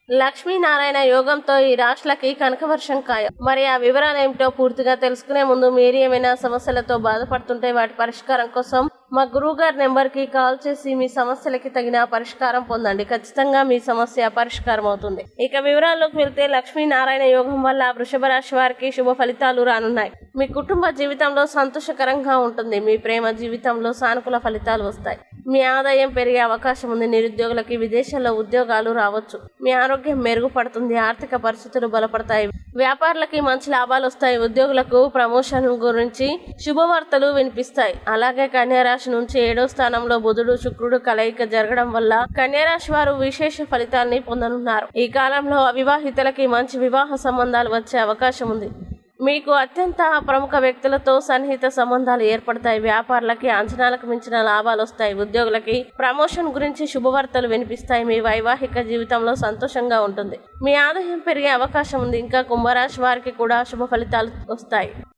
లక్ష్మీనారాయణ యోగంతో ఈ రాశులకి కనకవర్షం ఖాయం. మరి ఆ వివరాలు ఏమిటో పూర్తిగా తెలుసుకునే ముందు మీరు ఏమైనా సమస్యలతో బాధపడుతుంటే వాటి పరిష్కారం కోసం మా గురువు గారి నెంబర్కి కాల్ చేసి మీ సమస్యలకి తగిన పరిష్కారం పొందండి. ఖచ్చితంగా మీ సమస్య పరిష్కారం అవుతుంది. ఇక వివరాల్లోకి వెళ్తే లక్ష్మీనారాయణ యోగం వల్ల వృషభ రాశి వారికి శుభ ఫలితాలు రానున్నాయి. మీ కుటుంబ జీవితంలో సంతోషకరంగా ఉంటుంది. మీ ప్రేమ జీవితంలో సానుకూల ఫలితాలు వస్తాయి. మీ ఆదాయం పెరిగే అవకాశం ఉంది. నిరుద్యోగులకి విదేశాల్లో ఉద్యోగాలు రావచ్చు. మీ ఆరోగ్యం మెరుగుపడుతుంది. ఆర్థిక పరిస్థితులు బలపడతాయి. వ్యాపారులకి మంచి లాభాలు వస్తాయి. ఉద్యోగులకు ప్రమోషన్ గురించి శుభవార్తలు వినిపిస్తాయి. అలాగే కన్యారాశి నుంచి 7వ స్థానంలో బుధుడు శుక్రుడు కలయిక జరగడం వల్ల కన్యారాశి వారు విశేష ఫలితాన్ని పొందనున్నారు. ఈ కాలంలో అవివాహితులకి మంచి వివాహ సంబంధాలు వచ్చే అవకాశం ఉంది. మీకు అత్యంత ప్రముఖ వ్యక్తులతో సన్నిహిత సంబంధాలు ఏర్పడతాయి. వ్యాపారులకి అంచనాలకు మించిన లాభాలు వస్తాయి. ఉద్యోగులకి ప్రమోషన్ గురించి శుభవార్తలు వినిపిస్తాయి. మీ వైవాహిక జీవితంలో సంతోషంగా ఉంటుంది. మీ ఆదాయం పెరిగే అవకాశం ఉంది. ఇంకా కుంభరాశి వారికి కూడా శుభ ఫలితాలు వస్తాయి.